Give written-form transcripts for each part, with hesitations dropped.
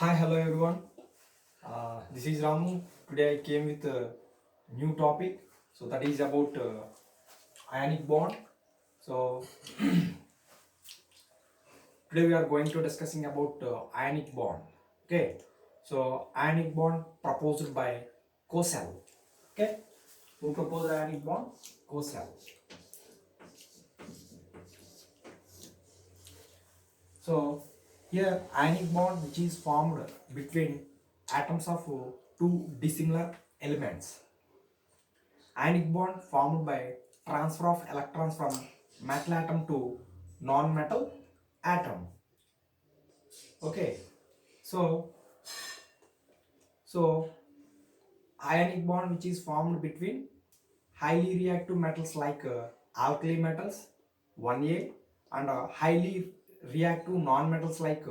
Hi, hello everyone. This is Ramu. Today I came with a new topic. So that is about ionic bond. So today we are going to discussing about ionic bond. Okay. So ionic bond proposed by Cosell. Okay. Who proposed ionic bond? Cosell. So here ionic bond which is formed between atoms of two dissimilar elements. Ionic bond formed by transfer of electrons from metal atom to non-metal atom. Okay, so so ionic bond which is formed between highly reactive metals like alkali metals 1A and highly reactive non-metals like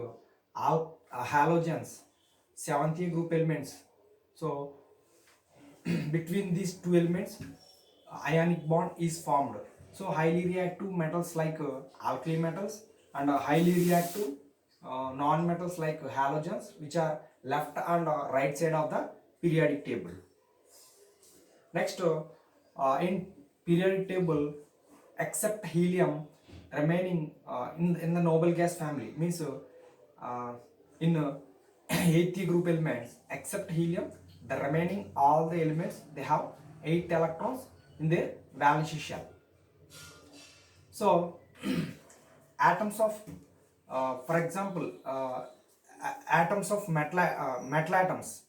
halogens 7th A group elements. So between these two elements ionic bond is formed. So highly reactive metals like alkali metals and highly reactive non-metals like halogens which are left and right side of the periodic table. Next in periodic table except helium remaining in the noble gas family means in 80 group elements except helium the remaining all the elements they have 8 electrons in their valence shell. So atoms of for example atoms of metal atoms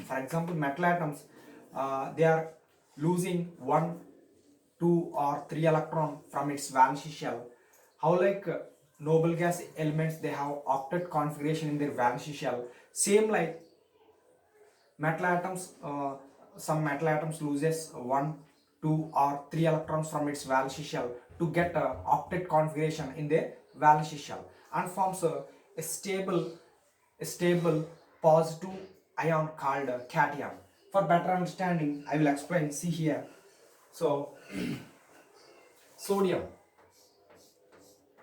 for example metal atoms they are losing 1 2 or 3 electron from its valence shell. How like noble gas elements they have octet configuration in their valence shell, same like metal atoms some metal atoms loses 1 2 or 3 electrons from its valence shell to get a octet configuration in their valence shell and forms a stable positive ion called cation. For better understanding I will explain. See here. So sodium.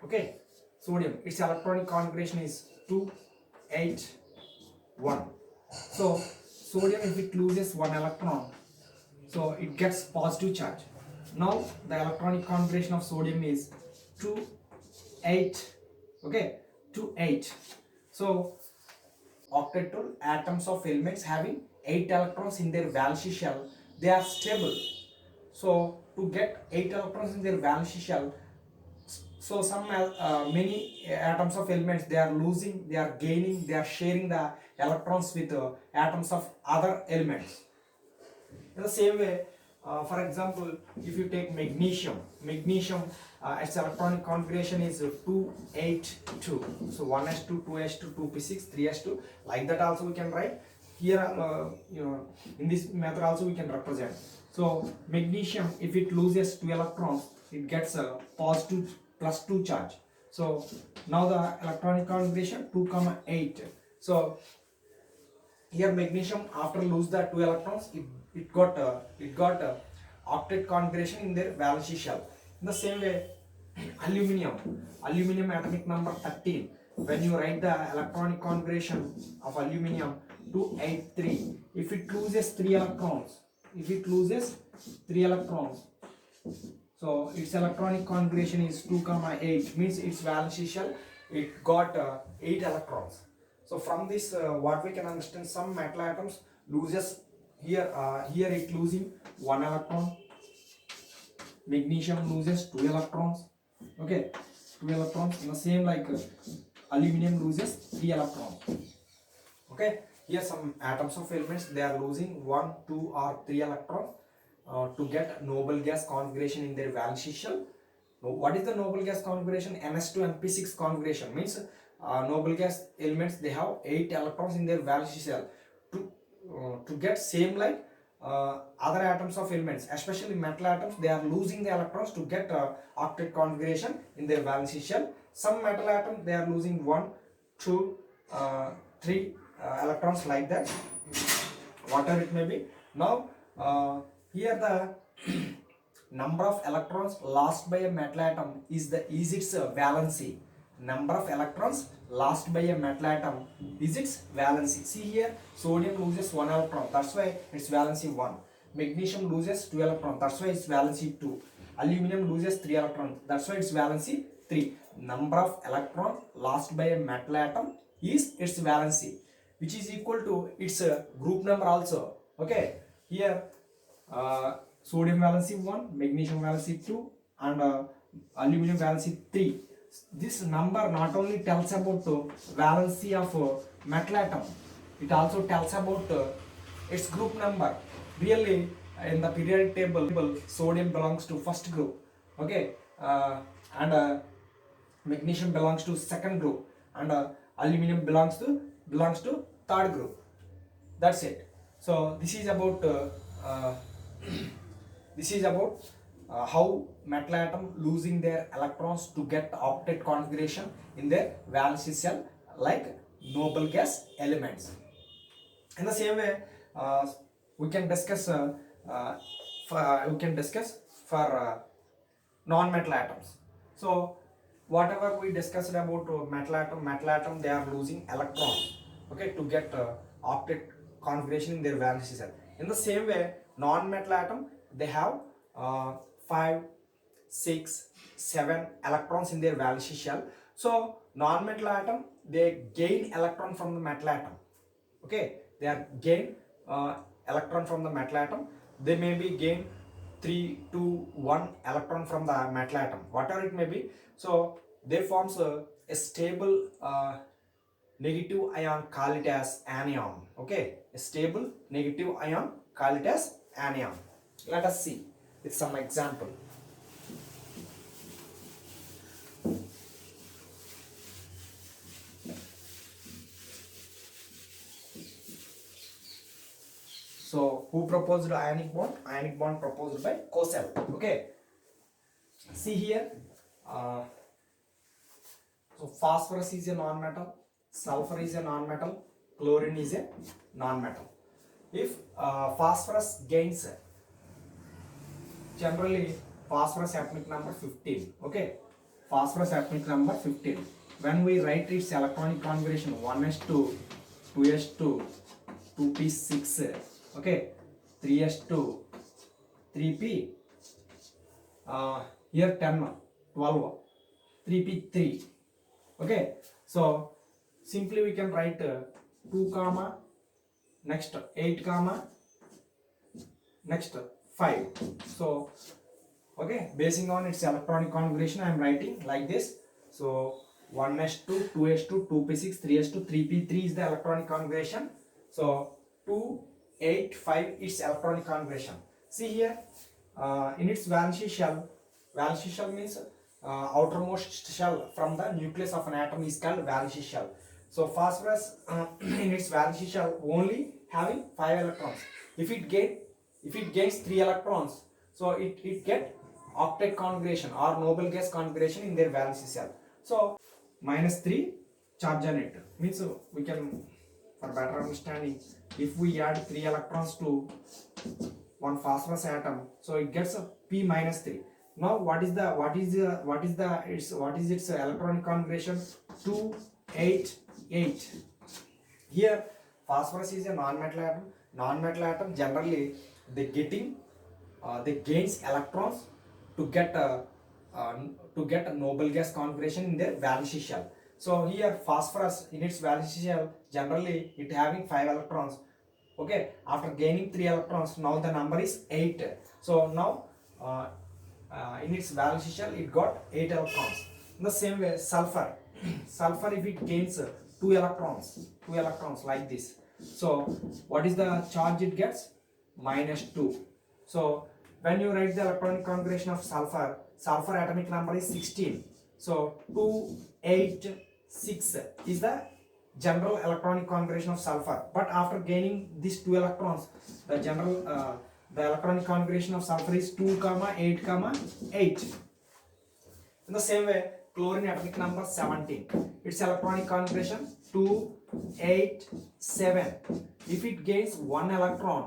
Okay, sodium its electronic configuration is 2 8 1. So sodium if it loses 1 electron so it gets positive charge. Now the electronic configuration of sodium is 2 8. Okay, 2 8. So octatal atoms of elements having 8 electrons in their valence shell they are stable. So to get 8 electrons in their valence shell, so some many atoms of elements they are losing, they are gaining, they are sharing the electrons with atoms of other elements. In the same way, for example, if you take magnesium its electronic configuration is 282. So 1s2, 2s2, 2p6, 3s2. Like that also we can write. Here, in this method also we can represent. So magnesium, if it loses 2 electrons, it gets a positive plus 2 charge. So now the electronic configuration 2, 8. So here magnesium after lose the 2 electrons it got octet configuration in their valence shell. In the same way aluminum atomic number 13, when you write the electronic configuration of aluminum 283, if it loses 3 electrons, so its electronic configuration is 2 8 means its valence shell it got 8 electrons. So from this what we can understand, some metal atoms loses here it losing 1 electron, magnesium loses 2 electrons. Okay, 2 electrons. In the same like aluminum loses 3 electrons. Okay, here some atoms of elements they are losing 1 2 or 3 electrons to get noble gas configuration in their valence shell. What is the noble gas configuration? ns2 np6 configuration means noble gas elements they have 8 electrons in their valence shell. To get same like other atoms of elements, especially metal atoms, they are losing the electrons to get octet configuration in their valence shell. Some metal atoms they are losing 1 2 3 electrons like that, whatever it may be. Now here the number of electrons lost by a metal atom is its valency. number of electrons lost by a metal atom is its valency. See here, sodium loses 1 electron, that's why its valency 1. Magnesium loses 2 electrons, that's why its valency 2. Aluminum loses 3 electrons, that's why its valency 3. Number of electrons lost by a metal atom is its valency, which is equal to its group number also. Okay, here sodium valency 1, magnesium valency 2, and aluminum valency 3. This number not only tells about valency of metal atom, it also tells about its group number. Really, in the periodic table, sodium belongs to first group, okay, and magnesium belongs to second group, and aluminum belongs to third group. That's it. So this is about this is about how metal atom losing their electrons to get octet configuration in their valence shell like noble gas elements. In the same way, we can discuss for non-metal atoms. So whatever we discussed about metal atom, they are losing electrons, okay, to get octet configuration in their valence shell. In the same way, non-metal atom, they have 5, 6, 7 electrons in their valence shell. So non-metal atom, they gain electron from the metal atom. Okay, they are gain electron from the metal atom. They may be gain 3, 2, 1 electron from the metal atom, whatever it may be. So they forms a stable negative ion, call it as anion. Okay, a stable negative ion, call it as anion. Let us see with some example. So who proposed ionic bond? Ionic bond proposed by Cosell. Okay. See here. So phosphorus is a non-metal, sulfur is a non-metal, chlorine is a non-metal. If phosphorus gains, generally phosphorus atomic number 15. Okay, phosphorus atomic number 15. When we write its electronic configuration 1s2, 2s2, 2p6, okay, 3s2, 3p, here 10, 12, 3p3. Okay, so simply we can write 2 comma, next 8 comma, next 5. So okay, basing on its electronic configuration, I am writing like this. So 1s2, 2s2, 2p6, 3s2, 3p3 is the electronic configuration. So 2, 8, 5 its electronic configuration. See here, in its valence shell means outermost shell from the nucleus of an atom is called valence shell. So phosphorus in its valence shell only having 5 electrons. If it gains 3 electrons, so it get octet configuration or noble gas configuration in their valence shell. So -3 charge on it means we can, for better understanding, if we add 3 electrons to one phosphorus atom, so it gets a p -3. Now what is its electronic configuration? 2, 8, 8. Here phosphorus is a non-metal atom. Non-metal atom generally they gains electrons to get a noble gas configuration in their valence shell. So here phosphorus in its valence shell generally it having 5 electrons. Okay, after gaining 3 electrons, now the number is 8. So now in its valence shell it got 8 electrons. In the same way, sulfur sulfur, if it gains 2 electrons like this, so what is the charge it gets? -2. So when you write the electronic configuration of sulfur atomic number is 16. So 2, 8, 6 is the general electronic configuration of sulfur. But after gaining these 2 electrons, the electronic configuration of sulfur is 2, 8, 8. In the same way, chlorine atomic number 17. Its electronic configuration 2, 8, 7. If it gains 1 electron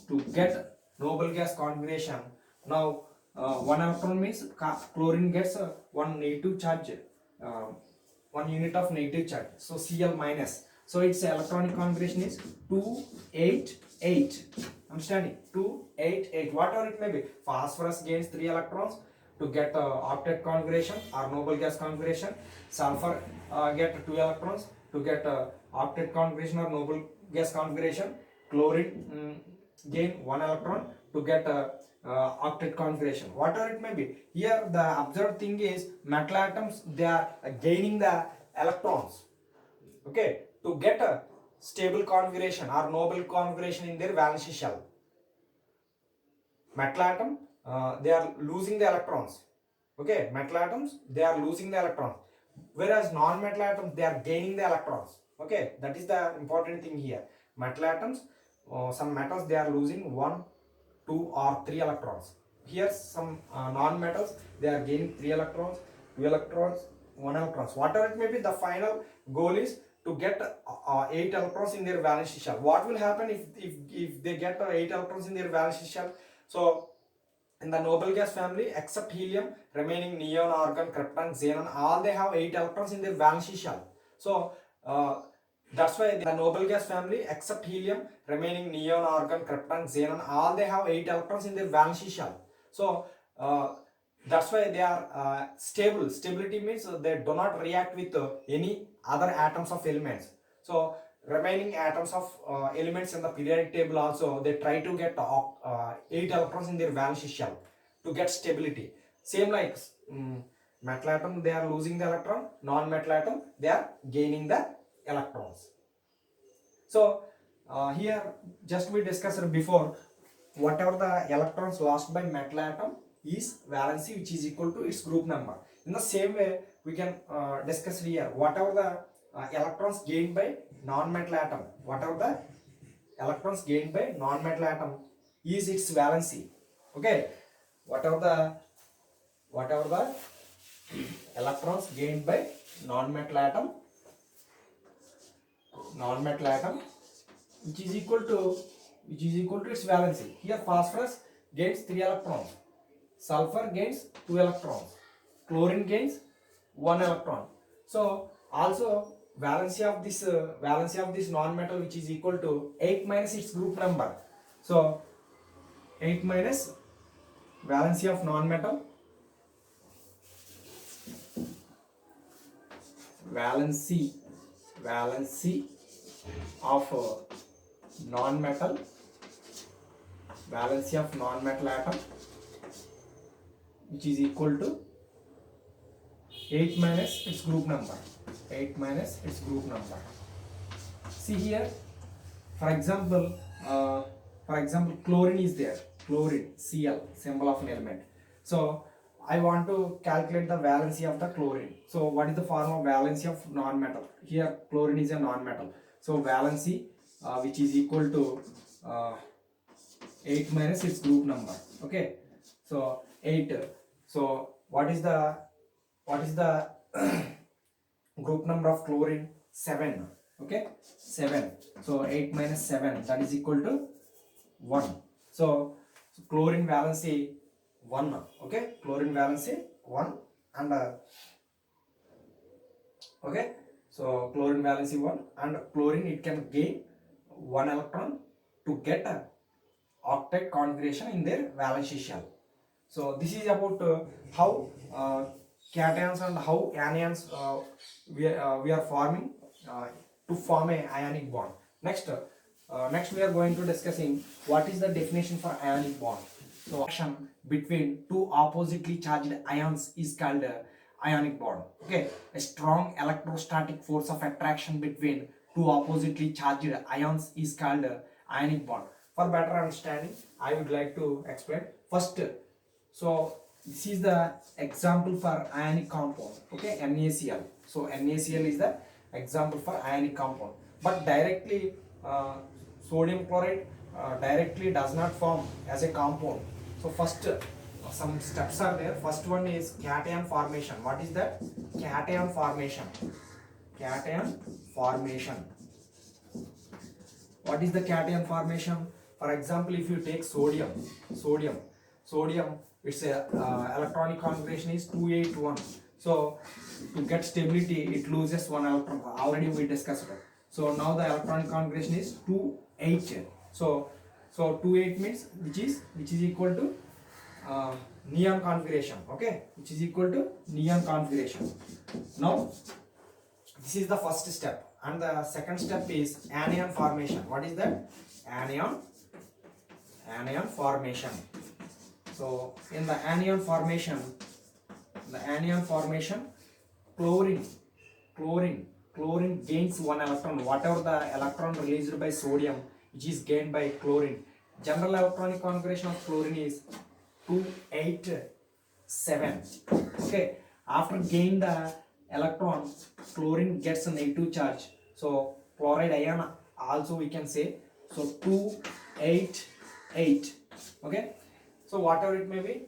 to get noble gas configuration, now one electron means chlorine gets one negative charge, uh, 1 unit of negative charge. So Cl minus. So its electronic configuration is 288. Understanding? 288. Whatever it may be. Phosphorus gains 3 electrons to get octet configuration or noble gas configuration. Sulfur get 2 electrons to get octet configuration or noble gas configuration. Chlorine gain 1 electron to get octet configuration. Whatever it may be. Here the observed thing is metal atoms, they are gaining the electrons, okay, to get a stable configuration or noble configuration in their valence shell. Metal atom, they are losing the electrons, okay. Metal atoms, they are losing the electrons, whereas non-metal atoms, they are gaining the electrons, okay. That is the important thing here. Metal atoms, some metals, they are losing 1, 2 or 3 electrons. Here some non-metals, they are gaining 3 electrons, 2 electrons, 1 electrons. Whatever it may be, the final goal is to get 8 electrons in their valence shell. What will happen if they get 8 electrons in their valence shell? So in the noble gas family, except helium, remaining neon, argon, krypton, xenon, all they have 8 electrons in their valence shell. So that's why the noble gas family, except helium, remaining neon, argon, krypton, xenon, all they have 8 electrons in their valence shell. So that's why they are stable. Stability means they do not react with any other atoms of elements. So remaining atoms of elements in the periodic table also, they try to get 8 electrons in their valence shell to get stability. Same like metal atom, they are losing the electron. Non-metal atom, they are gaining the electrons. So here just we discussed before, whatever the electrons lost by metal atom is valency, which is equal to its group number. In the same way, we can discuss here, whatever the electrons gained by non-metal atom, whatever the electrons gained by non-metal atom is its valency, okay. Whatever the electrons gained by non-metal atom, which is equal to its valency. Here phosphorus gains 3 electrons, sulfur gains 2 electrons, chlorine gains 1 electron. So also valency of this non-metal, which is equal to 8 minus its group number. So 8 minus valency of non-metal, valency of non-metal, valency of non-metal atom, which is equal to 8 minus its group number. 8 minus its group number. See here, for example, chlorine is there. Chlorine, Cl, symbol of an element. So I want to calculate the valency of the chlorine. So what is the form of valency of non-metal? Here chlorine is a non-metal. So valency, which is equal to 8 minus its group number. Okay. So 8. So what is the group number of chlorine? 7. Okay, 7. So 8 minus 7, that is equal to 1. So chlorine valency 1. Okay, chlorine valency 1 and okay. So chlorine valency 1 and chlorine, it can gain 1 electron to get a octet configuration in their valence shell. So this is about how cations and how anions we are forming to form a ionic bond. Next we are going to discussing what is the definition for ionic bond. So action between two oppositely charged ions is called ionic bond. Okay, a strong electrostatic force of attraction between two oppositely charged ions is called ionic bond. For better understanding, I would like to explain first. So this is the example for ionic compound. Okay, NaCl. So NaCl is the example for ionic compound. But directly sodium chloride directly does not form as a compound. So first some steps are there. First one is cation formation. What is that? Cation formation. Cation formation. What is the cation formation? For example, if you take sodium its electronic configuration is 281. So to get stability, it loses one electron. Already we discussed it. So now the electronic configuration is 28. So 28 means which is equal to neon configuration. Okay, which is equal to neon configuration. Now this is the first step, and the second step is anion formation. What is that? Anion formation. So in the anion formation, chlorine gains one electron. Whatever the electron released by sodium, which is gained by chlorine. General electronic configuration of chlorine is 287. Okay, after gain the electron, chlorine gets a negative charge. So chloride ion also we can say. So 288. Okay, so whatever it may be,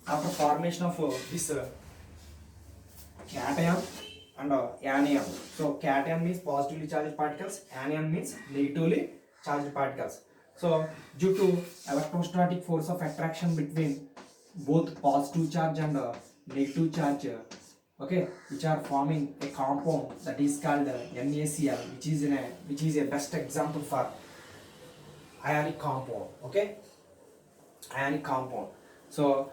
after formation of this cation and anion. So cation means positively charged particles, anion means negatively charged particles. So due to electrostatic force of attraction between both positive charge and negative charge, okay, which are forming a compound that is called NaCl, which is a best example for ionic compound. Okay, ionic compound. So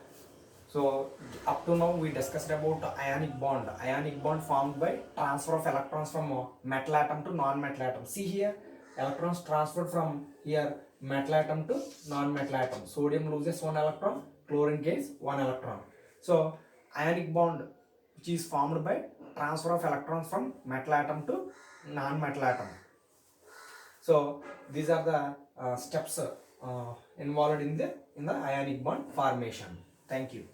up to now we discussed about ionic bond. Ionic bond formed by transfer of electrons from metal atom to non-metal atom. See here, electrons transferred from here metal atom to non-metal atom. Sodium loses one electron, chlorine gains one electron. So ionic bond, which is formed by transfer of electrons from metal atom to non-metal atom. So these are the steps involved in the ionic bond formation. Thank you.